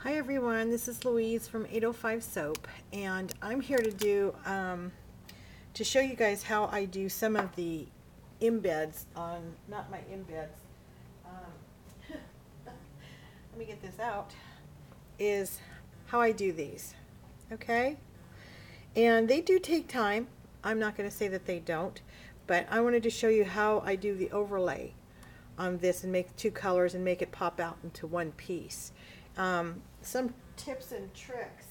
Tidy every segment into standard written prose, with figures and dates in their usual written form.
Hi everyone, this is Louise from 805 Soap, and I'm here to to show you guys how I do some of the embeds on, not my embeds, let me get this out, is how I do these, okay? And they do take time. I'm not going to say that they don't, but I wanted to show you how I do the overlay on this and make two colors and make it pop out into one piece. Some tips and tricks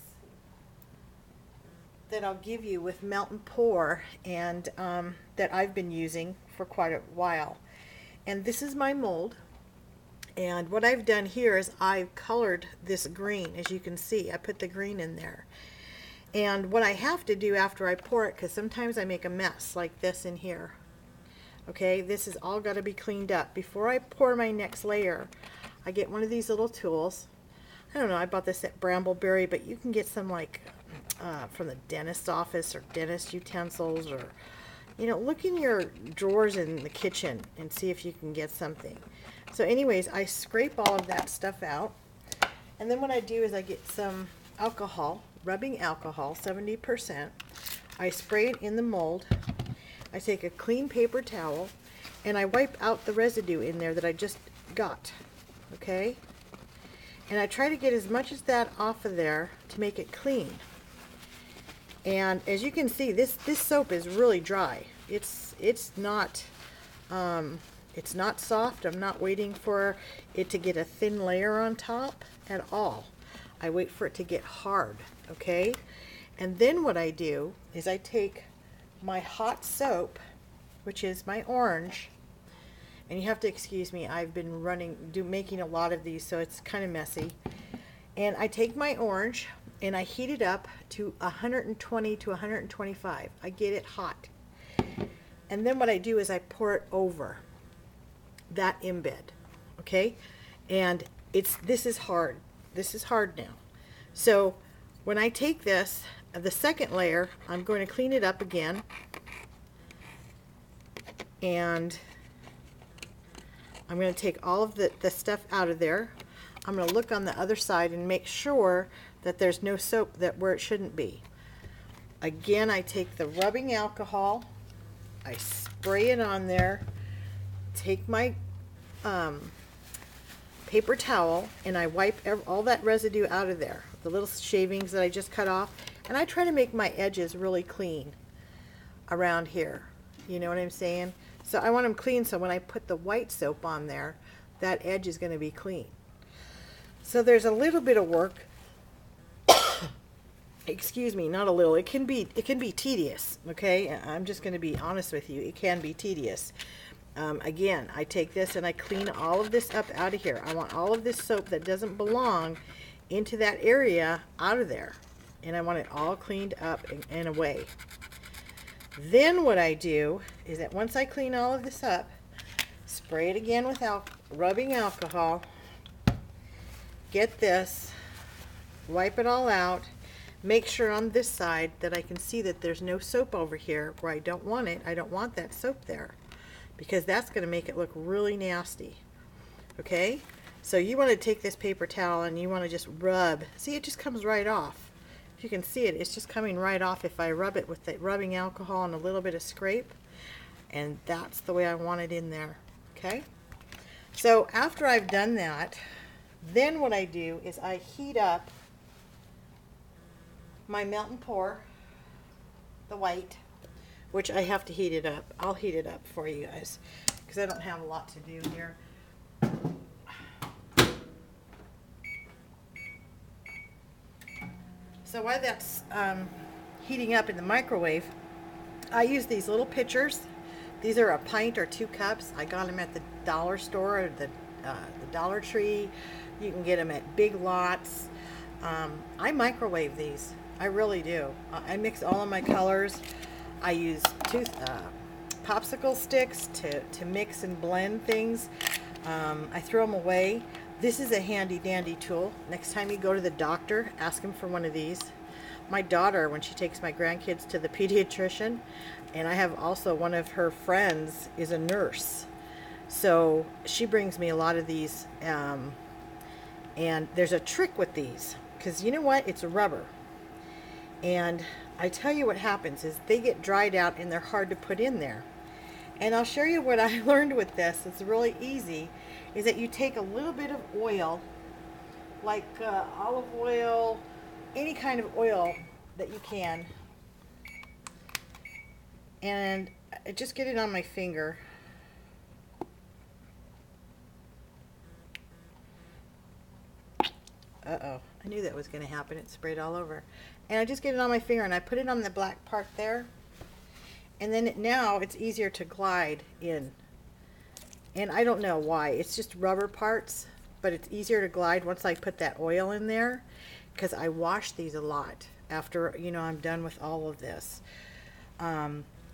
that I'll give you with Melt and Pour and that I've been using for quite a while. And this is my mold, and what I've done here is I've colored this green. As you can see, I put the green in there. And what I have to do after I pour it, because sometimes I make a mess like this in here, okay, this is all got to be cleaned up. Before I pour my next layer, I get one of these little tools. I don't know, I bought this at Brambleberry, but you can get some like from the dentist's office or dentist utensils, or, you know, look in your drawers in the kitchen and see if you can get something. So anyways, I scrape all of that stuff out, and then what I do is I get some alcohol, rubbing alcohol, 70%. I spray it in the mold. I take a clean paper towel and I wipe out the residue in there that I just got, okay? And I try to get as much as that off of there to make it clean. And as you can see, this soap is really dry. It's not soft. I'm not waiting for it to get a thin layer on top at all. I wait for it to get hard, okay? And then what I do is I take my hot soap, which is my orange, and you have to excuse me, I've been making a lot of these, so it's kind of messy. And I take my orange and I heat it up to 120 to 125. I get it hot. And then what I do is I pour it over that embed, okay? And this is hard. This is hard now. So when I take this, the second layer, I'm going to clean it up again, and I'm going to take all of the stuff out of there. I'm going to look on the other side and make sure that there's no soap where it shouldn't be. Again, I take the rubbing alcohol, I spray it on there, take my paper towel, and I wipe all that residue out of there, the little shavings that I just cut off, and I try to make my edges really clean around here. You know what I'm saying? So I want them clean, so when I put the white soap on there, that edge is going to be clean. So there's a little bit of work. Excuse me, not a little. It can be tedious, okay? I'm just going to be honest with you. It can be tedious. Again, I take this and I clean all of this up out of here. I want all of this soap that doesn't belong into that area out of there. And I want it all cleaned up and away. Then what I do is that once I clean all of this up, spray it again with rubbing alcohol, get this, wipe it all out, make sure on this side that I can see that there's no soap over here where I don't want it. I don't want that soap there, because that's going to make it look really nasty. Okay? So you want to take this paper towel and you want to just rub. See, it just comes right off. If you can see it, it's just coming right off if I rub it with the rubbing alcohol and a little bit of scrape. And that's the way I want it in there. Okay? So after I've done that, then what I do is I heat up my Melt and Pour, the white, which I have to heat it up. I'll heat it up for you guys because I don't have a lot to do here. So while that's heating up in the microwave, I use these little pitchers. These are a pint or 2 cups. I got them at the dollar store or the Dollar Tree. You can get them at Big Lots. I microwave these. I really do. I mix all of my colors. I use popsicle sticks to mix and blend things. I throw them away. This is a handy dandy tool. Next time you go to the doctor, ask him for one of these. My daughter, when she takes my grandkids to the pediatrician, and I have also one of her friends is a nurse, so she brings me a lot of these And there's a trick with these, because you know what? It's rubber. And I tell you what happens is they get dried out and they're hard to put in there. And I'll show you what I learned with this. It's really easy. Is that you take a little bit of oil, like olive oil, any kind of oil that you can, and I just get it on my finger. Uh-oh, I knew that was going to happen. It sprayed all over. And I just get it on my finger and I put it on the black part there. And then now it's easier to glide in. And I don't know why. It's just rubber parts, but it's easier to glide once I put that oil in there, because I wash these a lot after, you know, I'm done with all of this.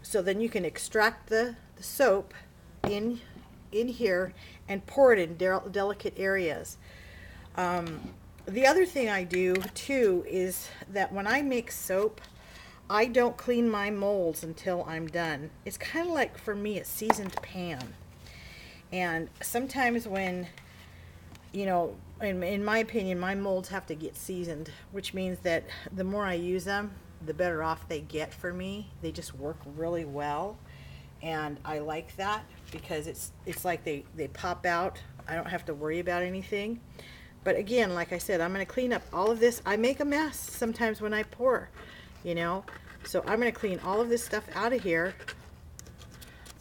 So then you can extract the soap in here and pour it in delicate areas. The other thing I do too is that when I make soap, I don't clean my molds until I'm done. It's kind of like, for me, a seasoned pan. And sometimes when, you know, in my opinion, my molds have to get seasoned, which means that the more I use them, the better off they get for me. They just work really well. And I like that because it's like they pop out. I don't have to worry about anything. But again, like I said, I'm going to clean up all of this. I make a mess sometimes when I pour, you know. So I'm going to clean all of this stuff out of here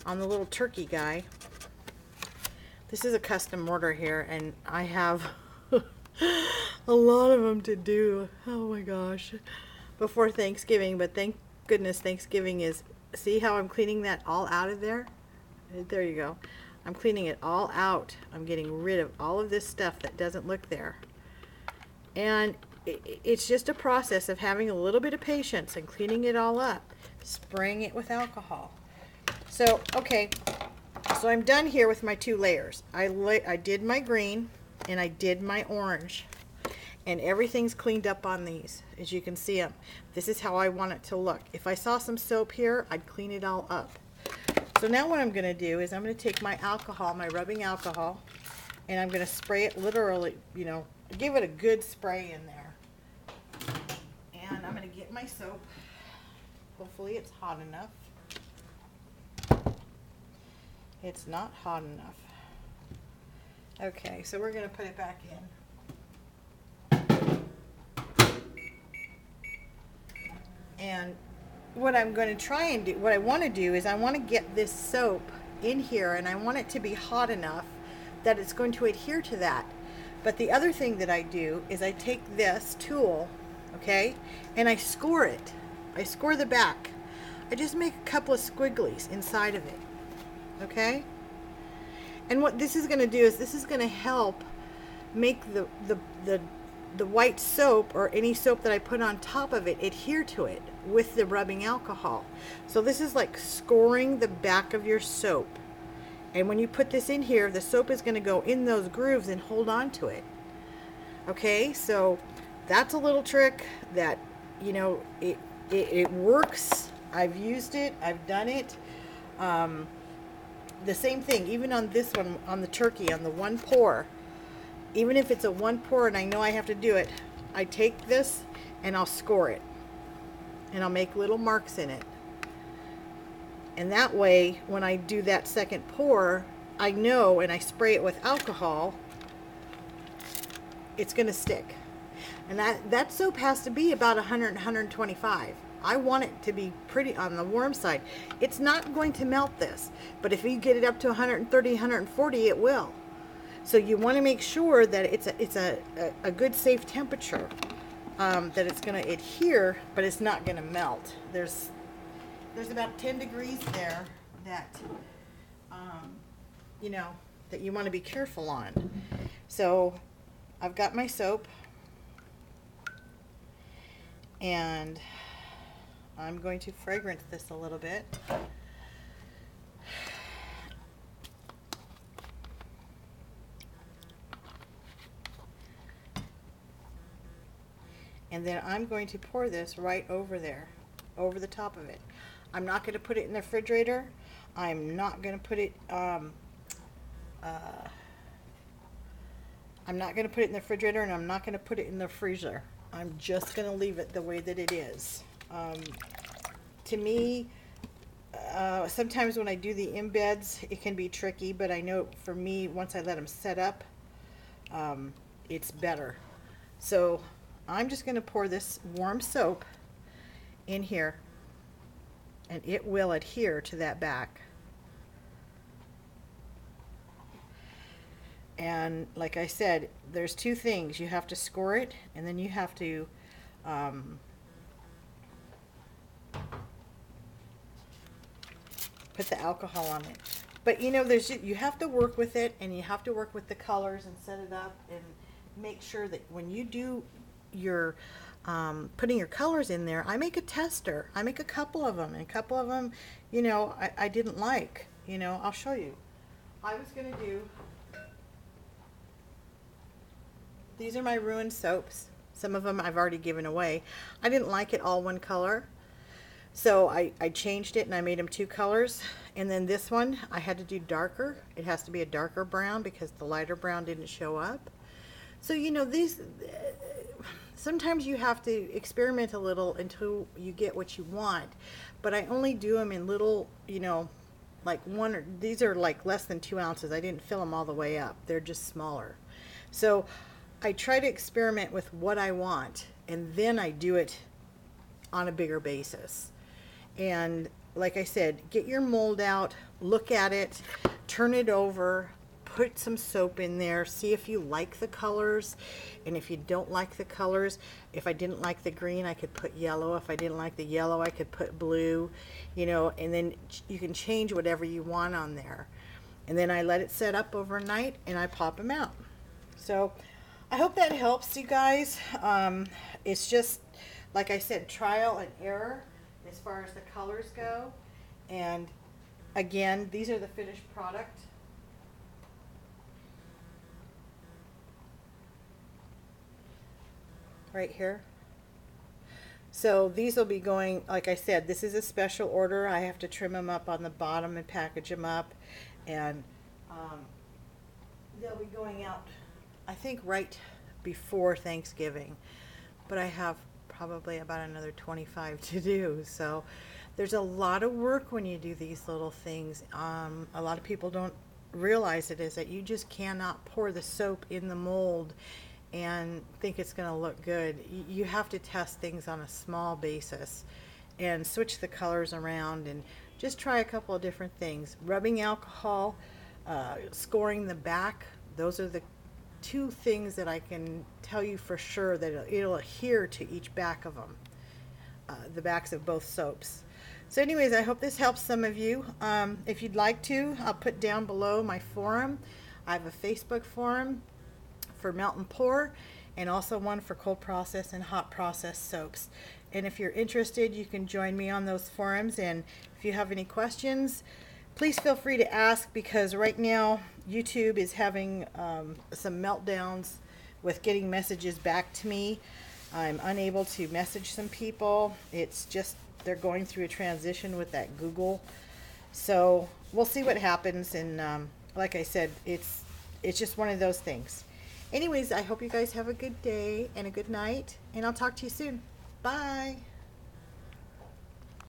on the little turkey guy. This is a custom mortar here, and I have a lot of them to do. Oh my gosh. Before Thanksgiving, but thank goodness Thanksgiving is, see how I'm cleaning that all out of there? There you go. I'm cleaning it all out. I'm getting rid of all of this stuff that doesn't look there. And it's just a process of having a little bit of patience and cleaning it all up, spraying it with alcohol. So, okay, so I'm done here with my 2 layers. I did my green and I did my orange. And everything's cleaned up on these, as you can see them. This is how I want it to look. If I saw some soap here, I'd clean it all up. So now what I'm going to do is I'm going to take my alcohol, my rubbing alcohol, and I'm going to spray it literally, you know, give it a good spray in there. And I'm going to get my soap. Hopefully it's hot enough. It's not hot enough. Okay, so we're going to put it back in. And what I'm going to try and do, what I want to do is I want to get this soap in here, and I want it to be hot enough that it's going to adhere to that. But the other thing that I do is I take this tool, okay, and I score it. I score the back. I just make a couple of squigglies inside of it, okay? And what this is going to do is this is going to help make the white soap, or any soap that I put on top of it, adhere to it with the rubbing alcohol. So this is like scoring the back of your soap. And when you put this in here, the soap is going to go in those grooves and hold on to it. Okay, so that's a little trick that, you know, it works. I've used it. I've done it. The same thing, even on this one, on the turkey, on the 1 pour. Even if it's a 1 pour and I know I have to do it, I take this and I'll score it. And I'll make little marks in it. And that way, when I do that 2nd pour, I know, and I spray it with alcohol, it's going to stick. And that soap has to be about 100, 125. I want it to be pretty on the warm side. It's not going to melt this, but if you get it up to 130, 140, it will. So you want to make sure that it's a good safe temperature, that it's going to adhere, but it's not going to melt. There's about 10 degrees there that, you know, that you want to be careful on. So I've got my soap, and I'm going to fragrance this a little bit. And then I'm going to pour this right over there, over the top of it. I'm not going to put it in the refrigerator. I'm not going to put it, I'm not going to put it in the refrigerator, and I'm not going to put it in the freezer. I'm just going to leave it the way that it is. To me, sometimes when I do the embeds, it can be tricky, but I know for me, once I let them set up, it's better. So I'm just going to pour this warm soap in here, and it will adhere to that back. And like I said, there's two things. You have to score it, and then you have to put the alcohol on it. But you know, you have to work with it, and you have to work with the colors and set it up and make sure that when you do your putting your colors in there, I make a tester. I make a couple of them, and a couple of them, you know, I didn't like. You know, I'll show you. I was going to do, these are my ruined soaps. Some of them I've already given away. I didn't like it all one color, so I changed it and I made them two colors. And then this one I had to do darker. It has to be a darker brown because the lighter brown didn't show up. So you know, these sometimes you have to experiment a little until you get what you want. But I only do them in little, you know, like these are like less than 2 ounces. I didn't fill them all the way up. They're just smaller. So I try to experiment with what I want, and then I do it on a bigger basis. And like I said, get your mold out, look at it, turn it over, put some soap in there, see if you like the colors. And if you don't like the colors, if I didn't like the green, I could put yellow. If I didn't like the yellow, I could put blue, you know, and then you can change whatever you want on there. And then I let it set up overnight and I pop them out. So I hope that helps you guys. It's just, like I said, trial and error as far as the colors go. And again, these are the finished product. Right here. So these will be going, like I said, this is a special order. I have to trim them up on the bottom and package them up. And they'll be going out, I think, right before Thanksgiving, but I have probably about another 25 to do. So there's a lot of work when you do these little things. A lot of people don't realize it is that you just cannot pour the soap in the mold and think it's going to look good. You have to test things on a small basis and switch the colors around and just try a couple of different things. Rubbing alcohol, scoring the back, those are the two things that I can tell you for sure that it'll adhere to each back of them, the backs of both soaps. So anyways, I hope this helps some of you. If you'd like to, I'll put down below my forum. I have a Facebook forum for melt and pour, and also one for cold process and hot process soaps. And if you're interested, you can join me on those forums. And if you have any questions, please feel free to ask, because right now YouTube is having some meltdowns with getting messages back to me. I'm unable to message some people. It's just they're going through a transition with that Google. So we'll see what happens. And like I said, it's just one of those things. Anyways, I hope you guys have a good day and a good night, and I'll talk to you soon. Bye.